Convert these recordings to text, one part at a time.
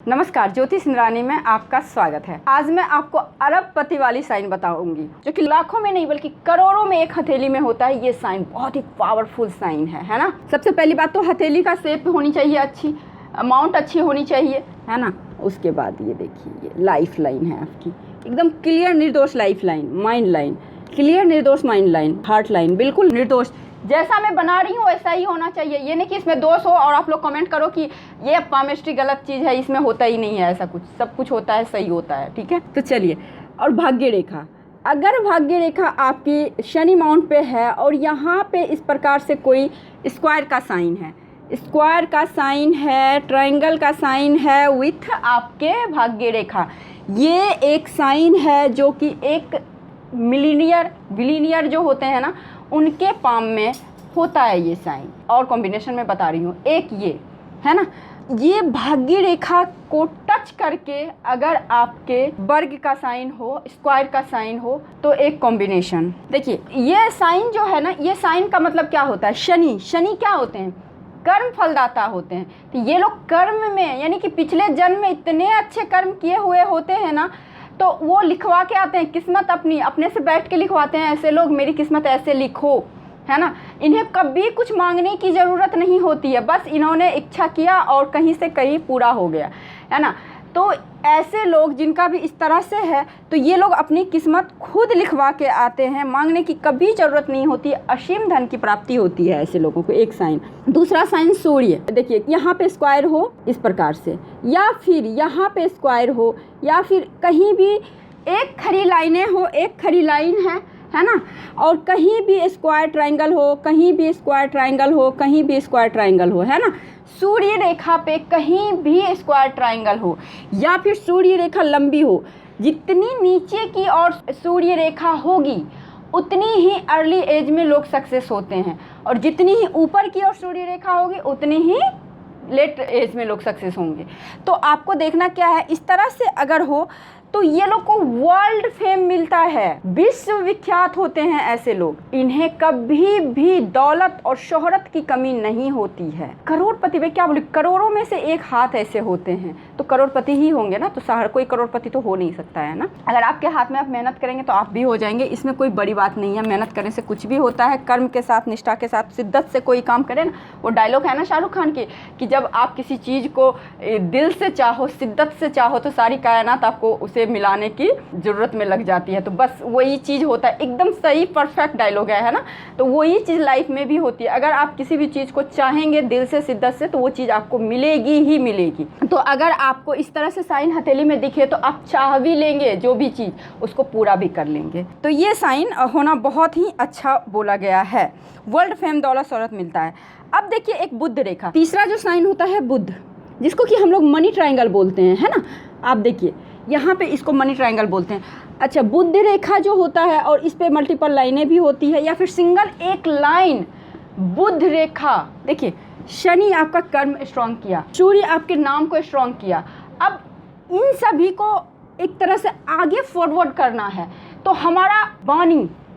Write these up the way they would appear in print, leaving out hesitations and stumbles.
नमस्कार, ज्योति सिंधरानी में आपका स्वागत है। आज मैं आपको अरबपति वाली साइन बताऊंगी जो कि लाखों में नहीं बल्कि करोड़ों में एक हथेली में होता है। ये साइन बहुत ही पावरफुल साइन है ना। सबसे पहली बात तो हथेली का शेप होनी चाहिए अच्छी, अमाउंट अच्छी होनी चाहिए, है ना। उसके बाद ये देखिए, ये लाइफ लाइन है आपकी, एकदम क्लियर निर्दोष life line, mind line, clear निर्दोष माइंड लाइन, हार्ट लाइन, बिल्कुल निर्दोष। जैसा मैं बना रही हूँ वैसा ही होना चाहिए। ये नहीं कि इसमें दोष हो और आप लोग कमेंट करो कि ये पामिस्ट्री गलत चीज़ है, इसमें होता ही नहीं है ऐसा कुछ। सब कुछ होता है, सही होता है, ठीक है। तो चलिए, और भाग्य रेखा, अगर भाग्य रेखा आपकी शनि माउंट पे है और यहाँ पे इस प्रकार से कोई स्क्वायर का साइन है, स्क्वायर का साइन है, ट्रायंगल का साइन है विथ आपके भाग्य रेखा, ये एक साइन है जो कि एक बिलीनियर जो होते हैं ना, उनके पाम में होता है ये साइन। और कॉम्बिनेशन में बता रही हूँ, एक ये है ना, ये भाग्य रेखा को टच करके अगर आपके वर्ग का साइन हो, स्क्वायर का साइन हो, तो एक कॉम्बिनेशन। देखिए, ये साइन जो है ना, ये साइन का मतलब क्या होता है, शनि क्या होते हैं, कर्म फलदाता होते हैं। तो ये लोग कर्म में, यानी कि पिछले जन्म में इतने अच्छे कर्म किए हुए होते हैं ना, तो वो लिखवा के आते हैं किस्मत अपने से बैठ के लिखवाते हैं। ऐसे लोग, मेरी किस्मत ऐसे लिखो, है ना। इन्हें कभी कुछ मांगने की ज़रूरत नहीं होती है, बस इन्होंने इच्छा किया और कहीं से कहीं पूरा हो गया, है ना। तो ऐसे लोग जिनका भी इस तरह से है, तो ये लोग अपनी किस्मत खुद लिखवा के आते हैं, मांगने की कभी ज़रूरत नहीं होती, असीम धन की प्राप्ति होती है ऐसे लोगों को। एक साइन। दूसरा साइन सूर्य। देखिए, यहाँ पे स्क्वायर हो इस प्रकार से, या फिर यहाँ पे स्क्वायर हो, या फिर कहीं भी एक खरी लाइनें हो, एक खरी लाइन है ना, और कहीं भी स्क्वायर ट्रायंगल हो, कहीं भी स्क्वायर ट्रायंगल हो, कहीं भी स्क्वायर ट्रायंगल हो, है ना। सूर्य रेखा पे कहीं भी स्क्वायर ट्रायंगल हो, या फिर सूर्य रेखा लंबी हो, जितनी नीचे की और सूर्य रेखा होगी उतनी ही अर्ली एज में लोग सक्सेस होते हैं, और जितनी ही ऊपर की और सूर्य रेखा होगी उतनी ही लेट एज में लोग सक्सेस होंगे। तो आपको देखना क्या है, इस तरह से अगर हो तो ये लोग को वर्ल्ड फेम मिलता है, विश्वविख्यात होते हैं ऐसे लोग। इन्हें कभी भी दौलत और शोहरत की कमी नहीं होती है। करोड़पति में क्या बोले, करोड़ों में से एक हाथ ऐसे होते हैं, तो करोड़पति ही होंगे ना। तो हर कोई करोड़पति तो हो नहीं सकता है ना। अगर आपके हाथ में आप मेहनत करेंगे तो आप भी हो जाएंगे, इसमें कोई बड़ी बात नहीं है। मेहनत करने से कुछ भी होता है, कर्म के साथ, निष्ठा के साथ, शिद्दत से कोई काम करें ना। वो डायलॉग है ना शाहरुख खान की, कि जब आप किसी चीज़ को दिल से चाहो, शिद्दत से चाहो, तो सारी कायनात आपको उसे मिलाने की जरूरत में लग जाती है। तो बस वही चीज़ होता है, एकदम सही परफेक्ट डायलॉग है ना। तो वही चीज़ लाइफ में भी होती है। अगर आप किसी भी चीज़ को चाहेंगे दिल से, शिद्दत से, तो वो चीज़ आपको मिलेगी ही मिलेगी। तो अगर आपको इस तरह से साइन हथेली में दिखे तो आप चाह भी लेंगे जो भी चीज़, उसको पूरा भी कर लेंगे। तो ये साइन होना बहुत ही अच्छा बोला गया है। वर्ल्ड फेम, दौलत शोहरत मिलता है। अब देखिए, एक बुध रेखा, तीसरा जो साइन होता है बुध, जिसको कि हम लोग मनी ट्रायंगल बोलते हैं, है ना। आप देखिए, यहाँ पे इसको मनी ट्रायंगल बोलते हैं। अच्छा, बुध रेखा जो होता है और इस पे मल्टीपल लाइनें भी होती है, या फिर सिंगल एक लाइन बुध रेखा। देखिए, शनि आपका कर्म स्ट्रॉन्ग किया, सूर्य आपके नाम को स्ट्रॉन्ग किया। अब इन सभी को एक तरह से आगे फॉरवर्ड करना है, तो हमारा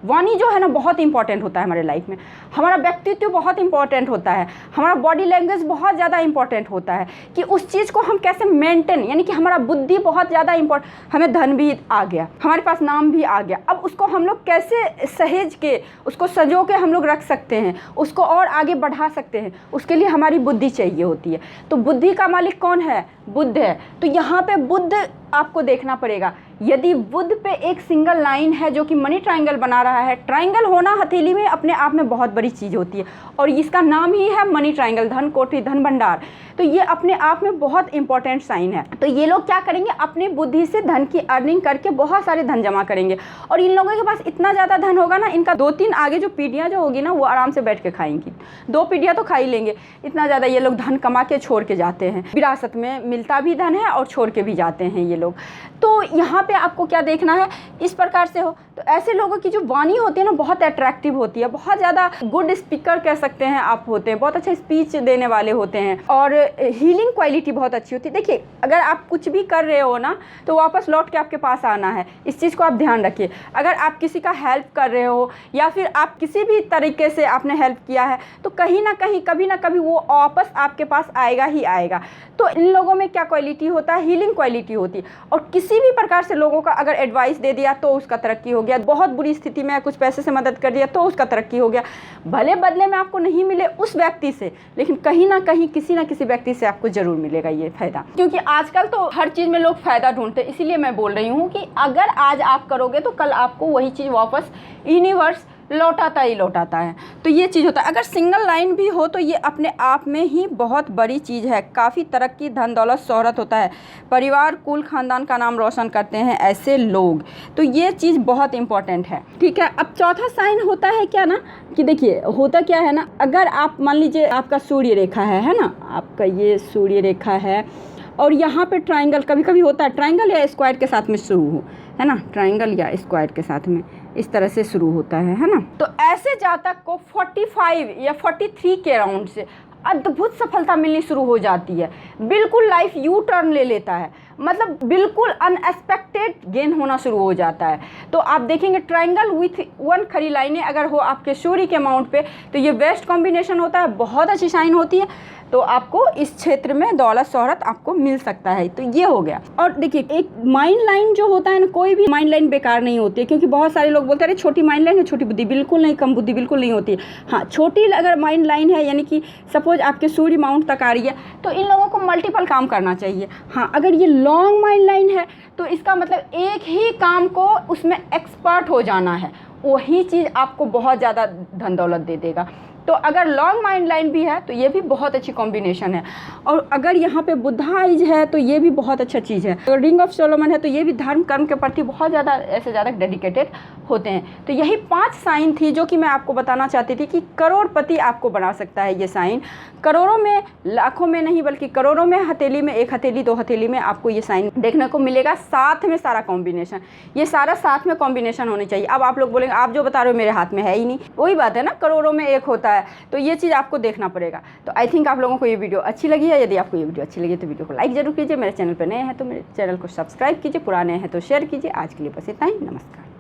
वाणी जो है ना बहुत इंपॉर्टेंट होता है हमारे लाइफ में। हमारा व्यक्तित्व बहुत इंपॉर्टेंट होता है, हमारा बॉडी लैंग्वेज बहुत ज़्यादा इंपॉर्टेंट होता है, कि उस चीज़ को हम कैसे मेंटेन, यानी कि हमारा बुद्धि बहुत ज़्यादा इंपॉर्टेंट। हमें धन भी आ गया, हमारे पास नाम भी आ गया, अब उसको हम लोग कैसे सहेज के, उसको सजो के हम लोग रख सकते हैं, उसको और आगे बढ़ा सकते हैं, उसके लिए हमारी बुद्धि चाहिए होती है। तो बुद्धि का मालिक कौन है, बुध है। तो यहाँ पे बुध आपको देखना पड़ेगा। यदि बुध पे एक सिंगल लाइन है जो कि मनी ट्रायंगल बना रहा है, ट्रायंगल होना हथेली में अपने आप में बहुत बड़ी चीज़ होती है, और इसका नाम ही है मनी ट्रायंगल, धन कोठी, धन भंडार। तो ये अपने आप में बहुत इंपॉर्टेंट साइन है। तो ये लोग क्या करेंगे, अपनी बुद्धि से धन की अर्निंग करके बहुत सारे धन जमा करेंगे, और इन लोगों के पास इतना ज़्यादा धन होगा ना, इनका 2-3 आगे जो पीढ़ियाँ जो होगी ना, वो आराम से बैठ के खाएंगी। 2 पीढ़ियाँ तो खा ही लेंगे, इतना ज़्यादा ये लोग धन कमा के छोड़ के जाते हैं। विरासत में मिलता भी धन है और छोड़ के भी जाते हैं ये लोग। तो यहाँ पे आपको क्या देखना है, इस प्रकार से हो। तो तो ऐसे लोगों की जो वाणी होती है ना बहुत अट्रैक्टिव होती है, बहुत ज़्यादा गुड स्पीकर कह सकते हैं आप होते हैं, बहुत अच्छा स्पीच देने वाले होते हैं और हीलिंग क्वालिटी बहुत अच्छी होती है। देखिए अगर आप कुछ भी कर रहे हो ना तो वापस लौट के आपके पास आना है, इस चीज़ को आप ध्यान रखिए। अगर आप किसी का हेल्प कर रहे हो या फिर आप किसी भी तरीके से आपने हेल्प किया है तो कहीं ना कहीं कभी ना कभी वो वापस आपके पास आएगा ही आएगा। तो इन लोगों में क्या क्वालिटी होता है, हीलिंग क्वालिटी होती है। और किसी भी प्रकार से लोगों का अगर एडवाइस दे दिया तो उसका तरक्की हो गया, बहुत बुरी स्थिति में कुछ पैसे से मदद कर दिया तो उसका तरक्की हो गया। भले बदले में आपको नहीं मिले उस व्यक्ति से, लेकिन कहीं ना कहीं किसी ना किसी व्यक्ति से आपको जरूर मिलेगा ये फायदा, क्योंकि आजकल तो हर चीज़ में लोग फायदा ढूंढते हैं। इसीलिए मैं बोल रही हूँ कि अगर आज आप करोगे तो कल आपको वही चीज़ वापस यूनिवर्स लौटाता ही लौटाता है। तो ये चीज़ होता है। अगर सिंगल लाइन भी हो तो ये अपने आप में ही बहुत बड़ी चीज़ है। काफ़ी तरक्की, धन दौलत, शोहरत होता है, परिवार कुल खानदान का नाम रोशन करते हैं ऐसे लोग। तो ये चीज़ बहुत इंपॉर्टेंट है, ठीक है। अब चौथा साइन होता है क्या ना कि देखिए होता क्या है ना, अगर आप मान लीजिए आपका सूर्य रेखा है ना, आपका ये सूर्य रेखा है और यहाँ पे ट्रायंगल, कभी कभी होता है ट्रायंगल या स्क्वायर के साथ में शुरू हो, है ना, ट्रायंगल या स्क्वायर के साथ में इस तरह से शुरू होता है ना। तो ऐसे जातक को 45 या 43 के अराउंड से अद्भुत सफलता मिलनी शुरू हो जाती है। बिल्कुल लाइफ यू टर्न ले लेता है, मतलब बिल्कुल अनएक्सपेक्टेड गेन होना शुरू हो जाता है। तो आप देखेंगे ट्रायंगल विथ 1 खड़ी लाइनें अगर हो आपके सूर्य के अमाउंट पे तो ये बेस्ट कॉम्बिनेशन होता है, बहुत अच्छी साइन होती है। तो आपको इस क्षेत्र में दौलत शोहरत आपको मिल सकता है। तो ये हो गया। और देखिए एक माइंड लाइन जो होता है ना, कोई भी माइंड लाइन बेकार नहीं होती है, क्योंकि बहुत सारे लोग बोलते हैं अरे छोटी माइंड लाइन है, छोटी बुद्धि, बिल्कुल नहीं, कम बुद्धि बिल्कुल नहीं होती है। हाँ, छोटी अगर माइंड लाइन है यानी कि सपोज आपके सूर्य माउंट तक आ रही है तो इन लोगों को मल्टीपल काम करना चाहिए। हाँ, अगर ये लॉन्ग माइंड लाइन है तो इसका मतलब एक ही काम को उसमें एक्सपर्ट हो जाना है, वही चीज़ आपको बहुत ज़्यादा धन दौलत दे देगा। तो अगर लॉन्ग माइंड लाइन भी है तो ये भी बहुत अच्छी कॉम्बिनेशन है। और अगर यहाँ पे बुद्धा आइज है तो ये भी बहुत अच्छा चीज़ है। अगर रिंग ऑफ सोलोमन है तो ये भी धर्म कर्म के प्रति बहुत ज़्यादा ऐसे ज़्यादा डेडिकेटेड होते हैं। तो यही 5 साइन थी जो कि मैं आपको बताना चाहती थी कि करोड़पति आपको बना सकता है ये साइन। करोड़ों में, लाखों में नहीं बल्कि करोड़ों में, हथेली में, 1 हथेली 2 हथेली में आपको ये साइन देखने को मिलेगा। साथ में सारा कॉम्बिनेशन, ये सारा साथ में कॉम्बिनेशन होनी चाहिए। अब आप लोग बोलेंगे आप जो बता रहे हो मेरे हाथ में है ही नहीं, वही बात है ना, करोड़ों में एक होता है। तो ये चीज़ आपको देखना पड़ेगा। तो आई थिंक आप लोगों को ये वीडियो अच्छी लगी है। यदि आपको ये वीडियो अच्छी लगी तो वीडियो को लाइक जरूर कीजिए। मेरे चैनल पर नए हैं तो मेरे चैनल को सब्सक्राइब कीजिए, पुराने हैं तो शेयर कीजिए। आज के लिए बस इतना ही, नमस्कार।